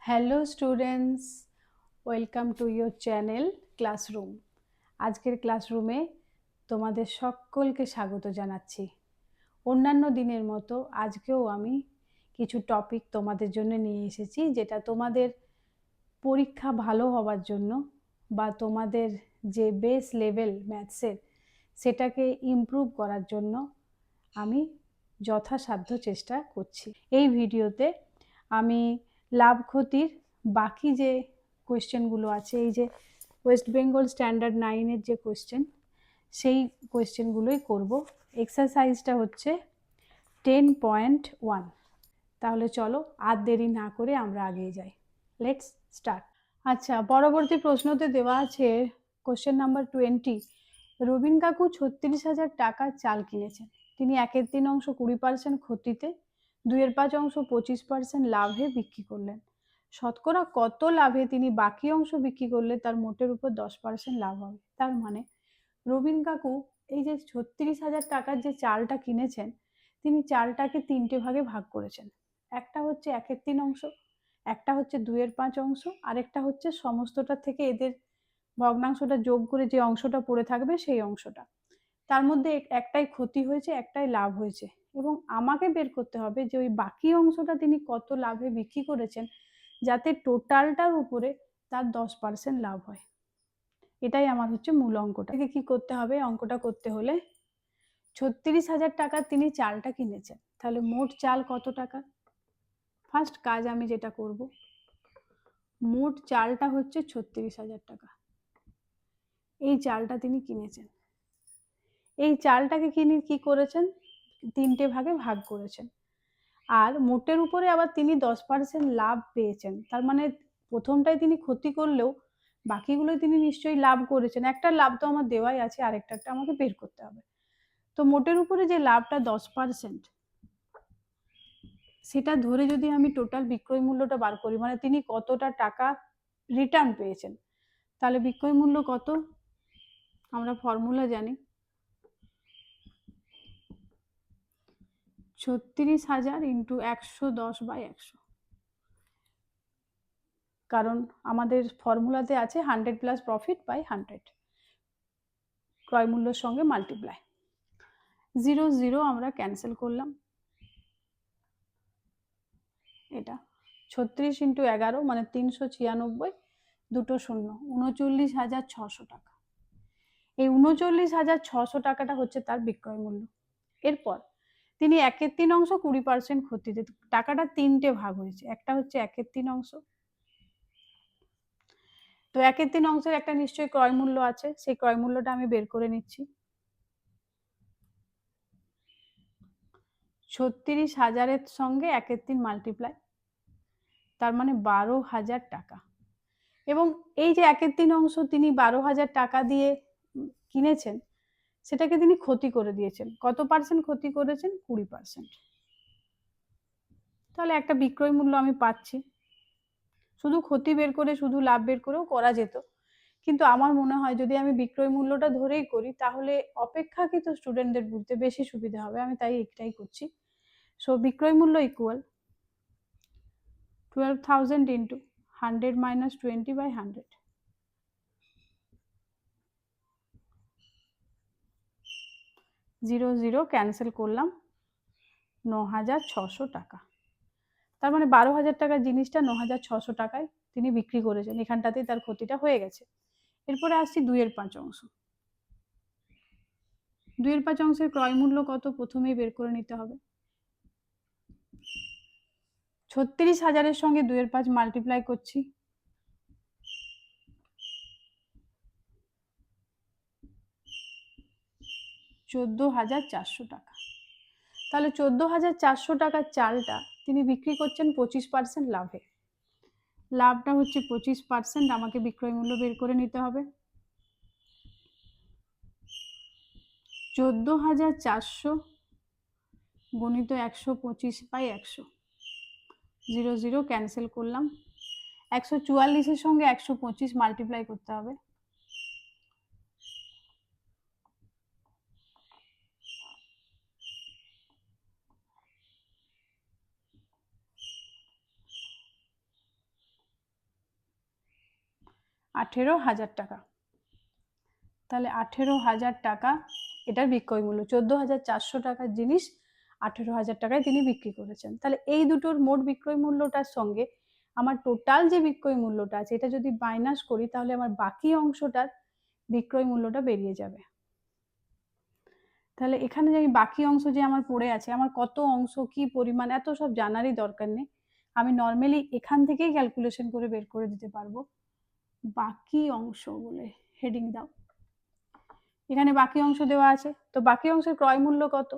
Hello students, welcome to your channel classroom. আজকের ক্লাসরুমে তোমাদের সকলকে স্বাগত জানাচ্ছি। অন্যান্য দিনের মতো আজকেও আমি কিছু টপিক তোমাদের জন্য নিয়ে এসেছি, যেটা তোমাদের পরীক্ষা ভালো হওয়ার জন্য বা তোমাদের যে বেস লেভেল ম্যাথসের সেটাকে ইমপ্রুভ করার জন্য আমি যথাসাধ্য চেষ্টা করছি। এই ভিডিওতে আমি লাভ ক্ষতির বাকি যে কোয়েশ্চেনগুলো আছে, এই যে ওয়েস্ট বেঙ্গল স্ট্যান্ডার্ড 9-এর যে কোয়েশ্চেন, সেই কোয়েশ্চেনগুলোই করব। এক্সারসাইজটা হচ্ছে 10.1। তাহলে চলো আর দেরি না করে আমরা এগিয়ে যাই। Let's start. আচ্ছা, পরবর্তী প্রশ্নতে দেওয়া আছে কোশ্চেন নাম্বার 20। রবিন কাকু 36,000 টাকার চাল কিনেছেন। তিনি 1/3 অংশ 20% ক্ষতিতে, 2/5 অংশ 25% লাভে বিক্রি করলেন। শতকরা কত লাভে তিনি বাকি অংশ বিক্রি করলে তার মোটের উপর 10% লাভ হবে? তার মানে রবিন কাকু এই যে 36,000 টাকার যে চালটা কিনেছেন, তিনি চালটাকে 3টে ভাগে ভাগ করেছেন। একটা হচ্ছে 1/3 অংশ, একটা হচ্ছে 2/5 অংশ, আরেকটা হচ্ছে সমস্তটা থেকে এদের ভগ্নাংশটা যোগ করে যে অংশটা পড়ে থাকবে সেই অংশটা। তার মধ্যে একটাই ক্ষতি হয়েছে, একটাই লাভ হয়েছে, এবং আমাকে বের করতে হবে যে ওই বাকি অংশটা তিনি কত লাভে বিক্রি করেছেন, যাতে টোটালটার উপরে তার 10% লাভ হয়। এটাই আমার হচ্ছে মূল অঙ্কটা। কি করতে হবে? অঙ্কটা করতে হলে 36,000 টাকার তিনি চালটা কিনেছেন, তাহলে মোট চাল কত টাকা? ফার্স্ট কাজ আমি যেটা করব, মোট চালটা হচ্ছে 36,000 টাকা। এই চালটা তিনি কিনেছেন, এই চালটাকে তিনি কি করেছেন? 3টে ভাগে ভাগ করেছেন। আর মোটের উপরে আবার তিনি 10% লাভ পেয়েছেন। তার মানে প্রথমটাই তিনি ক্ষতি করলেও বাকিগুলোই তিনি নিশ্চয়ই লাভ করেছেন। একটা লাভ তো আমার দেওয়াই আছে, আরেকটা আমাকে বের করতে হবে। তো মোটের উপরে যে লাভটা 10%, সেটা ধরে যদি আমি টোটাল বিক্রয় মূল্যটা বার করি, মানে তিনি কতটা টাকা রিটার্ন পেয়েছেন, তাহলে বিক্রয় মূল্য কত? আমরা ফর্মুলা জানি, 36,000 ইন্টু 110/100। কারণ আমাদের ফর্মুলাতে আছে 100 প্লাস প্রফিট বাই 100, ক্রয় মূল্যের সঙ্গে মাল্টিপ্লাই। 0 0 আমরা ক্যান্সেল করলাম। এটা 36 ইন্টু 11 মানে 396, দুটো শূন্য, 39,600 টাকা। এই 39,600 টাকাটা হচ্ছে তার বিক্রয় মূল্য। এরপর তিনি 1/3 অংশ 20% ক্ষতিতে, টাকাটা 3টে ভাগ হয়েছে। একটা হচ্ছে 1/3 অংশ, তো 1/3 অংশের একটা নিশ্চয়ই ক্রয় মূল্য আছে, সেই ক্রয় মূল্যটা আমি বের করে নিচ্ছি। 36,000-এর সঙ্গে 1/3 মাল্টিপ্লাই, তার মানে 12,000 টাকা। এবং এই যে 1/3 অংশ তিনি 12,000 টাকা দিয়ে কিনেছেন, সেটাকে তিনি ক্ষতি করে দিয়েছেন। কত পার্সেন্ট ক্ষতি করেছেন? 20%। তাহলে একটা বিক্রয় মূল্য আমি পাচ্ছি। শুধু ক্ষতি বের করে শুধু লাভ বের করেও করা যেত, কিন্তু আমার মনে হয় যদি আমি বিক্রয় মূল্যটা ধরেই করি, তাহলে অপেক্ষাকৃত স্টুডেন্টদের বুঝতে বেশি সুবিধা হবে। আমি তাই এটাই করছি। সো বিক্রয় মূল্য ইকুয়াল 12,000 ইন্টু 100 মাইনাস 20/100। 0 0 ক্যান্সেল করলাম, 9,600 টাকা। তার মানে 12,000 টাকার জিনিসটা 9,600 টাকায় তিনি বিক্রি করেছেন। এখানটাতেই তার ক্ষতিটা হয়ে গেছে। এরপরে আসছি 2/5 অংশ। 2/5 অংশের ক্রয় মূল্য কত? প্রথমেই বের করে নিতে হবে। 36,000-এর সঙ্গে 2/5 মাল্টিপ্লাই করছি, 14,400 টাকা। তাহলে 14,400 টাকার চালটা তিনি বিক্রি করছেন 25% লাভে। লাভটা হচ্ছে 25%, আমাকে বিক্রয় মূল্য বের করে নিতে হবে। 14,400 গুণিত 125/100। 0 0 ক্যান্সেল করলাম। 144-এর সঙ্গে 125 মাল্টিপ্লাই করতে হবে। 18,000 টাকা। তাহলে 18,000 টাকা এটার বিক্রয় মূল্য। 14,400 টাকার জিনিস 18,000 টাকায় তিনি বিক্রি করেছেন। তাহলে এই দুটোর মোট বিক্রয় মূল্যটার সঙ্গে আমার টোটাল যে বিক্রয় মূল্যটা আছে এটা যদি মাইনাস করি তাহলে আমার বাকি অংশটার বিক্রয় মূল্যটা বেরিয়ে যাবে। তাহলে এখানে যে আমি বাকি অংশ যে আমার পড়ে আছে, আমার কত অংশ কি পরিমাণ এত সব জানারই দরকার নেই, আমি নর্মালি এখান থেকেই ক্যালকুলেশন করে বের করে দিতে পারবো। বাকি অংশ বলে হেডিং দাও। এখানে বাকি অংশ দেওয়া আছে, তো বাকি অংশের ক্রয় মূল্য কত?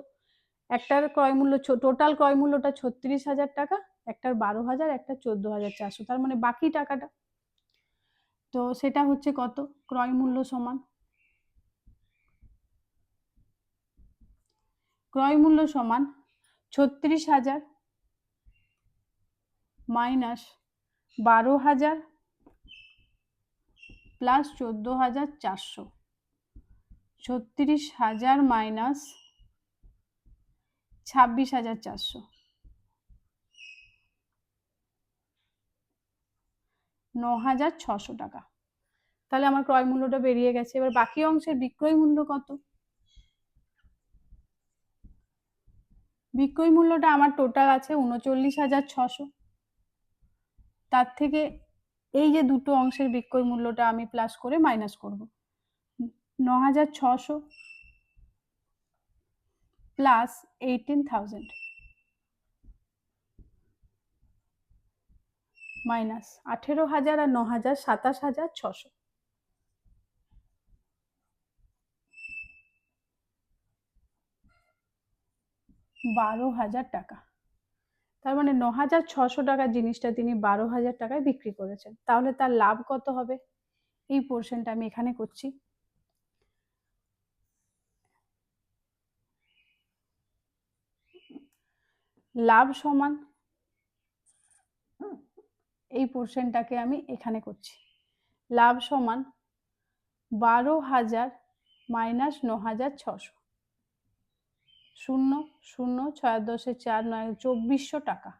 একটার ক্রয় মূল্য টোটাল ক্রয় মূল্যটা 36,000 টাকা, একটার 12,000, একটা 14,400, তার মানে বাকি টাকাটা তো সেটা হচ্ছে কত? ক্রয় মূল্য সমান ক্রয় মূল্য সমান 36,000 মাইনাস 12,000 প্লাস 14,400। 36,000 মাইনাস 26,400, 9,600 টাকা। তাহলে আমার ক্রয় মূল্যটা বেরিয়ে গেছে। এবার বাকি অংশের বিক্রয় মূল্য কত? বিক্রয় মূল্যটা আমার টোটাল আছে 39,600, তার থেকে এই যে দুটো অংশের বিক্রয় মূল্যটা আমি প্লাস করে মাইনাস করব। 9,600 প্লাস 18,000 মাইনাস 18,000 আর 9,000 27,600, 12,000 টাকা। তার মানে 9,600 টাকার জিনিসটা তিনি 12,000 টাকায় বিক্রি করেছেন। তাহলে তার লাভ কত হবে? এই পোর্শনটা আমি এখানে করছি। লাভ সমান, এই পোর্শনটাকে আমি এখানে করছি, লাভ সমান 12,000 মাইনাস 9,600, 0 0 6 10 4 9 2400 টাকা।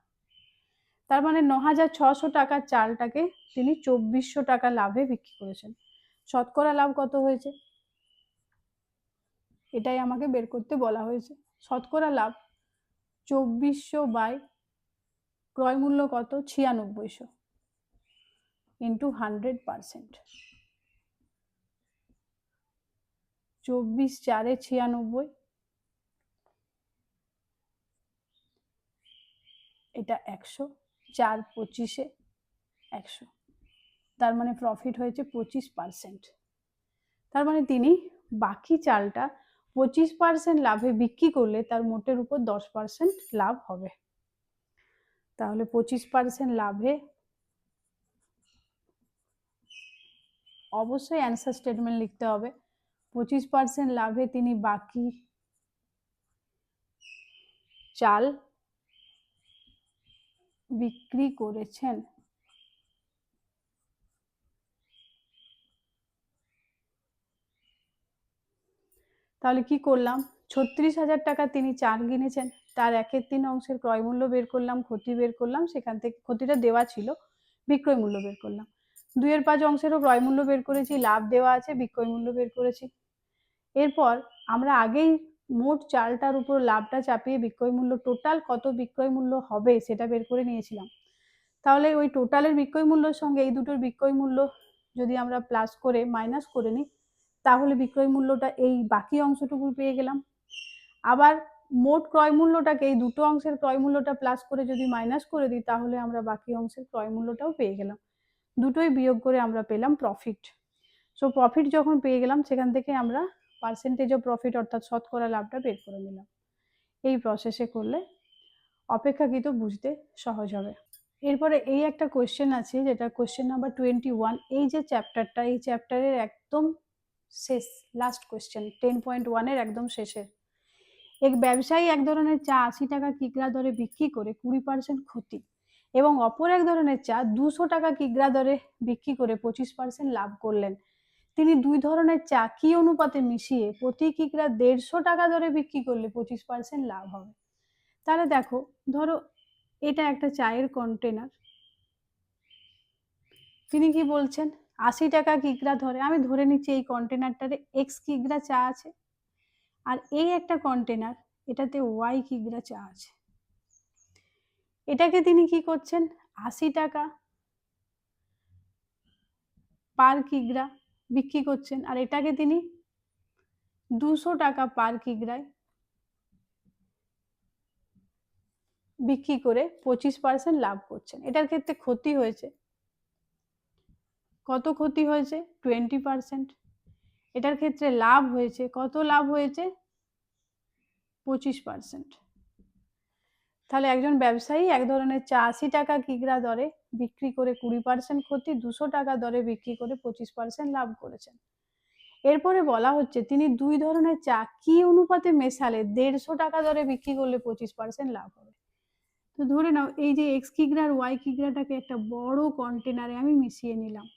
তার মানে 9,600 টাকার চালটাকে তিনি 2400 টাকা লাভে বিক্রি করেছেন। শতকরা লাভ কত হয়েছে এটাই আমাকে বের করতে বলা হয়েছে। শতকরা লাভ 2400 বাই ক্রয় মূল্য কত? 9600 ইন্টু 100%। 24 4 96, এটা 100, 4 25 100, তার মানে প্রফিট হয়েছে 25%। তার মানে তিনি বাকি চালটা 25% লাভে বিক্রি করলে তার মোটের উপর 10% লাভ হবে। তাহলে 25% লাভে অবশ্যই অ্যান্সার স্টেটমেন্ট লিখতে হবে। 25% লাভে তিনি বাকি চাল বিক্রি করেছেন। তাহলে কি করলাম? 36,000 টাকা তিনি চাল কিনেছেন, তার 1/3 অংশের ক্রয় মূল্য বের করলাম, ক্ষতি বের করলাম, সেখান থেকে ক্ষতিটা দেওয়া ছিল, বিক্রয় মূল্য বের করলাম। 2/5 অংশেরও ক্রয় মূল্য বের করেছি, লাভ দেওয়া আছে, বিক্রয় মূল্য বের করেছি। এরপর আমরা আগেই মোট চালটার উপর লাভটা চাপিয়ে বিক্রয় মূল্য টোটাল কত বিক্রয় মূল্য হবে সেটা বের করে নিয়েছিলাম। তাহলে ওই টোটালের বিক্রয় মূল্যের সঙ্গে এই দুটোর বিক্রয় মূল্য যদি আমরা প্লাস করে মাইনাস করে নিই তাহলে বিক্রয় মূল্যটা এই বাকি অংশটুকু পেয়ে গেলাম। আবার মোট ক্রয় মূল্যটাকে এই দুটো অংশের ক্রয় মূল্যটা প্লাস করে যদি মাইনাস করে দিই তাহলে আমরা বাকি অংশের ক্রয় মূল্যটাও পেয়ে গেলাম। দুটোই বিয়োগ করে আমরা পেলাম প্রফিট। সো প্রফিট যখন পেয়ে গেলাম সেখান থেকে আমরা পার্সেন্টেজ অফ প্রফিট অর্থাৎ শতকরা লাভটা বের করে নিলাম। এই প্রসেসে করলে অপেক্ষাকৃত বুঝতে সহজ হবে। এরপরে এই একটা কোয়েশ্চেন আছে যেটা কোয়েশ্চেন নাম্বার 21। এই যে চ্যাপ্টারটা, এই চ্যাপ্টারের একদম শেষ, লাস্ট কোয়েশ্চেন 10.1 এর একদম শেষের। এক ব্যবসায়ী এক ধরনের চা 80 টাকা কিগ্রা দরে বিক্রি করে 20% ক্ষতি এবং অপর এক ধরনের চা 200 টাকা কিগ্রা দরে বিক্রি করে 25% লাভ করলেন। তিনি দুই ধরনের চা কি অনুপাতে মিশিয়ে প্রতি কিগ্রা 150 টাকা দরে বিক্রি করলে 25% লাভ হবে? তাহলে দেখো, ধরো এটা একটা চায়ের কন্টেনার, তিনি কি বলছেন 80 টাকা কিগ্রা ধরে, আমি ধরে নিচ্ছি এই কন্টেনারটারে এক্স কিগ্রা চা আছে, আর এই একটা কন্টেনার, এটাতে ওয়াই কিগ্রা চা আছে। এটাকে তিনি কি করছেন, 80 টাকা পার কিগ্রা বিক্রি করছেন, আর এটাকে তিনি 200 টাকা পার কিগ্রায় বিক্রি করে 25% লাভ করছেন। এটার ক্ষেত্রে ক্ষতি হয়েছে, কত ক্ষতি হয়েছে, 20%। এটার ক্ষেত্রে লাভ হয়েছে, কত লাভ হয়েছে, 25%। তাহলে একজন ব্যবসায়ী এক ধরনের চা 80 টাকা কিগ্রা দরে বিক্রি করে 20% ক্ষতি, 200 টাকা দরে বিক্রি করে 25% লাভ করেছেন। এরপরে বলা হচ্ছে তিনি দুই ধরনের চা কি অনুপাতে মেশালে 150 টাকা দরে বিক্রি করলে 25% লাভ হবে। তো ধরে নাও এই যে এক্স কিগ্রা আর ওয়াই কিগ্রাটাকে একটা বড় কন্টেনারে আমি মিশিয়ে নিলাম।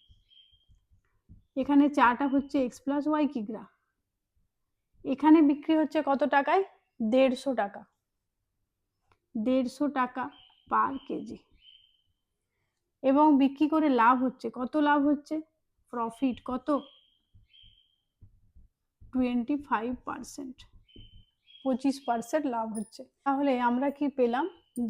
এখানে চাটা হচ্ছে এক্স প্লাস ওয়াই কিগ্রা, এখানে বিক্রি হচ্ছে কত টাকায়, 150 টাকা, 150 টাকা পার কেজি, এবং বিক্রি করে লাভ হচ্ছে, কত লাভ হচ্ছে, প্রফিট কত, 25%, 25% লাভ হচ্ছে। তাহলে আমরা কি পেলাম,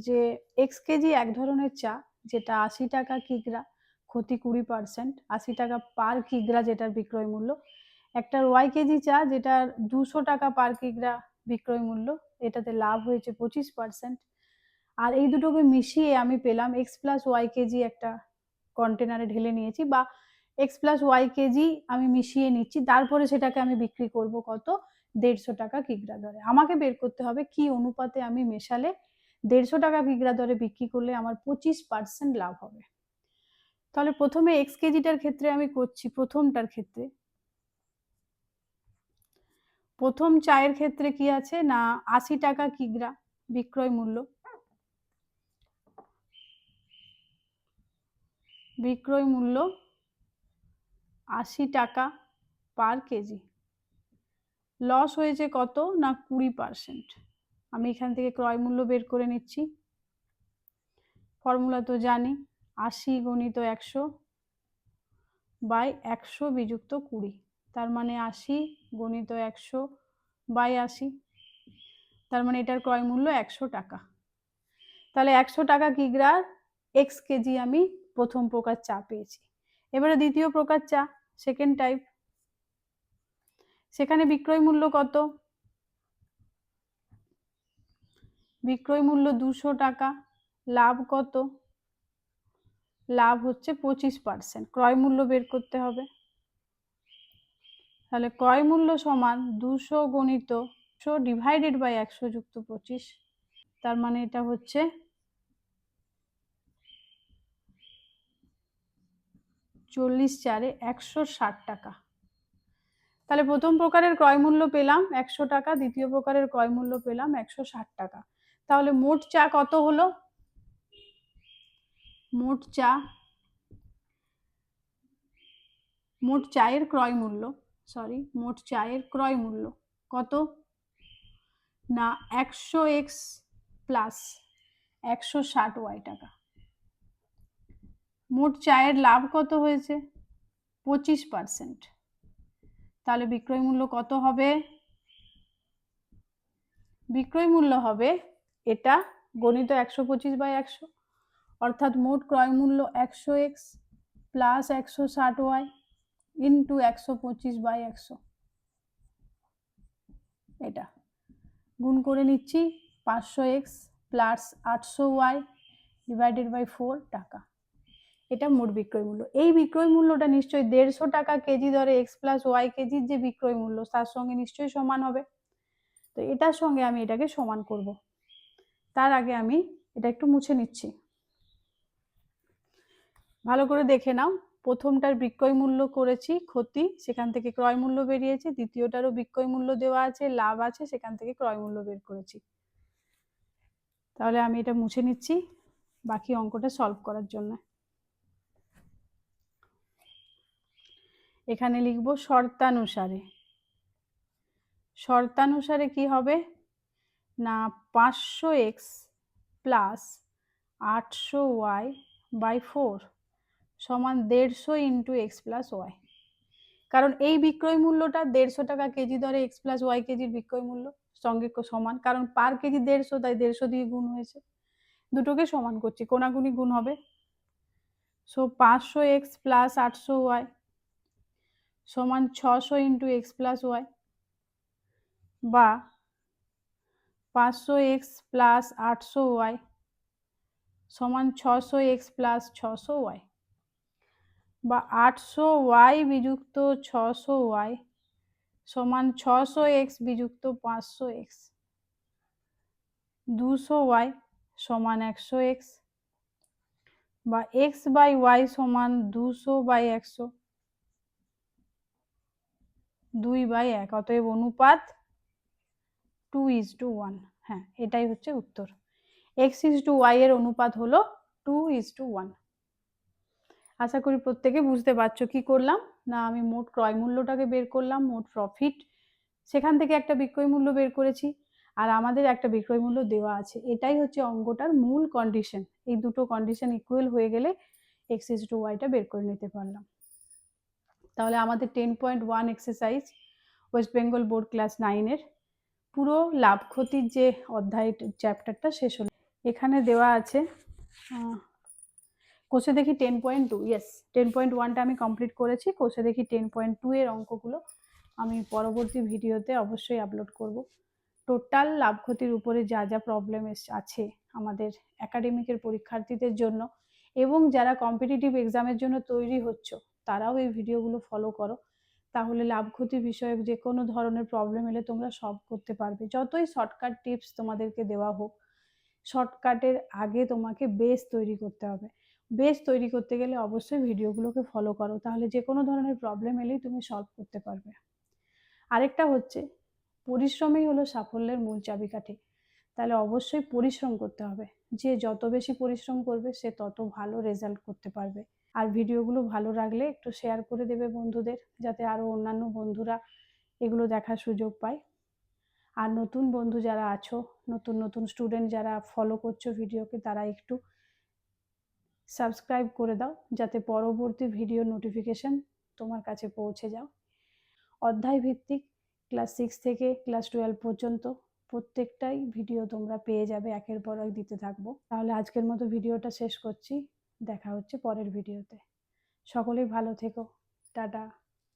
যে এক্স কেজি এক ধরনের চা যেটা 80 টাকা কিগ্রা, ক্ষতি 20%, 80 টাকা পার কিগ্রা যেটার বিক্রয় মূল্য। একটা ওয়াই কেজি চা যেটার 200 টাকা পার কিগ্রা বিক্রয় মূল্য, এটাতে লাভ হয়েছে 25%। আর এই দুটোকে মিশিয়ে আমি পেলাম এক্স প্লাস ওয়াই কেজি একটা কন্টেনারে ঢেলে নিয়েছি, বা এক্স প্লাস ওয়াই কেজি আমি মিশিয়ে নিচ্ছি, তারপরে সেটাকে আমি বিক্রি করব কত, 150 টাকা কিগ্রা দরে। আমাকে বের করতে হবে কি অনুপাতে আমি মেশালে 150 টাকা কিগ্রা দরে বিক্রি করলে আমার 25% লাভ হবে। তাহলে প্রথমে এক্স কেজিটার ক্ষেত্রে আমি করছি, প্রথমটার ক্ষেত্রে, প্রথম চায়ের ক্ষেত্রে কি আছে না, 80 টাকা কিগ্রা বিক্রয় মূল্য, বিক্রয় মূল্য 80 টাকা পার কেজি, লস হয়েছে কত না 20%। আমি এখান থেকে ক্রয় মূল্য বের করে নিচ্ছি, ফর্মুলা তো জানি, 80 গুণিত 100 বাই 100 বিযুক্ত 20, তার মানে 80 গুণিত 100 বাই 80, তার মানে এটার ক্রয় মূল্য 100 টাকা। তাহলে 100 টাকা কিগ্রার এক্স কেজি আমি প্রথম প্রকার চা পেয়েছি। এবারে দ্বিতীয় প্রকার চা, সেকেন্ড টাইপ, সেখানে বিক্রয় মূল্য কত, বিক্রয় মূল্য 200 টাকা, লাভ কত, লাভ হচ্ছে 25%, ক্রয় মূল্য বের করতে হবে। তাহলে ক্রয় মূল্য সমান 200 গুণিত 100 ডিভাইডেড বাই 100 যুক্ত 25, তার মানে এটা হচ্ছে 40×4 160 টাকা। তাহলে প্রথম প্রকারের ক্রয় মূল্য পেলাম 100 টাকা, দ্বিতীয় প্রকারের ক্রয় মূল্য পেলাম 160 টাকা। তাহলে মোট চা কত হলো, মোট চায়ের ক্রয় মূল্য, মোট চায়ের ক্রয় মূল্য কত না 100x প্লাস 160y টাকা। মোট চায়ের লাভ কত হয়েছে, 25%। তাহলে বিক্রয় মূল্য কত হবে, বিক্রয় মূল্য হবে এটা গণিত 125/100, অর্থাৎ মোট ক্রয় মূল্য 100x প্লাস 160y ইন্টু 125/100, এটা গুণ করে নিচ্ছি, 500x plus 800y divided by 4 টাকা, এটা মোট বিক্রয় মূল্য। এই বিক্রয় মূল্যটা নিশ্চয়ই 150 টাকা কেজি দরে এক্স প্লাস ওয়াই কেজির যে বিক্রয় মূল্য তার সঙ্গে নিশ্চয়ই সমান হবে। তো এটার সঙ্গে আমি এটাকে সমান করব, তার আগে আমি এটা একটু মুছে নিচ্ছি, ভালো করে দেখে নাও। প্রথমটার বিক্রয় মূল্য করেছি ক্ষতি, সেখান থেকে ক্রয় মূল্য বেরিয়েছে, দ্বিতীয়টারও বিক্রয় মূল্য দেওয়া আছে, লাভ আছে, সেখান থেকে ক্রয় মূল্য বের করেছি। তাহলে আমি এটা মুছে নিচ্ছি বাকি অঙ্কটা সলভ করার জন্য। এখানে লিখব শর্তানুসারে, শর্তানুসারে কি হবে না 500x প্লাস 800y বাই 4 সমান 150 ইন্টু এক্স প্লাস ওয়াই। কারণ এই বিক্রয় মূল্যটা 150 টাকা কেজি দরে এক্স প্লাস ওয়াই কেজির বিক্রয় মূল্য সঙ্গে সমান, কারণ পার কেজি 150, তাই 150 দিয়ে গুণ হয়েছে। দুটোকে সমান করছি, কোনাকুনি গুণ হবে। সো 500 এক্স প্লাস 800 ওয়াই সমান 600 ইন্টু এক্স প্লাস ওয়াই, বা 500 এক্স প্লাস 800 ওয়াই সমান 600 এক্স প্লাস 600 ওয়াই, বা 800 ওয়াই বিযুক্ত 600 ওয়াই সমান 600 এক্স বিযুক্ত 500 এক্স, 200 ওয়াই সমান 100 এক্স, বা এক্স বাই ওয়াই সমান 200 বাই 100, 2/1। অতএব অনুপাত 2:1। হ্যাঁ, এটাই হচ্ছে উত্তর। x:y এর অনুপাত হলো 2:1। আশা করি প্রত্যেকে বুঝতে পারছো কি করলাম না। আমি মোট ক্রয় মূল্যটাকে বের করলাম, মোট প্রফিট, সেখান থেকে একটা বিক্রয় মূল্য বের করেছি, আর আমাদের একটা বিক্রয় মূল্য দেওয়া আছে। এটাই হচ্ছে অঙ্কটার মূল কন্ডিশন। এই দুটো কন্ডিশন ইকুয়াল হয়ে গেলে x:y টা বের করে নিতে পারলাম। তাহলে আমাদের 10.1 exercise West Bengal board class 9-এর পুরো লাভ ক্ষতির যে অধ্যায় চ্যাপ্টারটা শেষ হলো। এখানে দেওয়া আছে কোষে দেখি 10.2, ইয়েস 10.1টা আমি কমপ্লিট করেছি। কোষে দেখি 10.2 এর অঙ্কগুলো আমি পরবর্তী ভিডিওতে অবশ্যই আপলোড করব। টোটাল লাভ ক্ষতির উপরে যা যা প্রবলেম আছে আমাদের একাডেমিকের পরীক্ষার্থীদের জন্য, এবং যারা কম্পিটিটিভ এক্সামের জন্য তৈরি হচ্ছ, তারাও এই ভিডিওগুলো ফলো করো। তাহলে লাভ ক্ষতি বিষয়ক যে কোনো ধরনের প্রবলেম এলে তোমরা সলভ করতে পারবে। যতই শর্টকাট টিপস তোমাদেরকে দেওয়া হোক, শর্টকাটের আগে তোমাকে বেস তৈরি করতে হবে। বেস তৈরি করতে গেলে অবশ্যই ভিডিওগুলোকে ফলো করো, তাহলে যে কোনো ধরনের প্রবলেম এলেই তুমি সলভ করতে পারবে। আরেকটা হচ্ছে, পরিশ্রমই হলো সাফল্যের মূল চাবিকাঠি। তাহলে অবশ্যই পরিশ্রম করতে হবে। যে যত বেশি পরিশ্রম করবে সে তত ভালো রেজাল্ট করতে পারবে। আর ভিডিওগুলো ভালো লাগলে একটু শেয়ার করে দেবে বন্ধুদের, যাতে আরও অন্যান্য বন্ধুরা এগুলো দেখার সুযোগ পায়। আর নতুন বন্ধু যারা আছো, নতুন নতুন স্টুডেন্ট যারা ফলো করছো ভিডিওকে, তারা একটু সাবস্ক্রাইব করে দাও, যাতে পরবর্তী ভিডিও নোটিফিকেশন তোমার কাছে পৌঁছে যাও। অধ্যায় ভিত্তিক ক্লাস 6 থেকে ক্লাস 12 পর্যন্ত প্রত্যেকটাই ভিডিও তোমরা পেয়ে যাবে, একের পর এক দিতে থাকবো। তাহলে আজকের মতো ভিডিওটা শেষ করছি, দেখা হচ্ছে পরের ভিডিওতে। সকলেই ভালো থেকো, টাটা।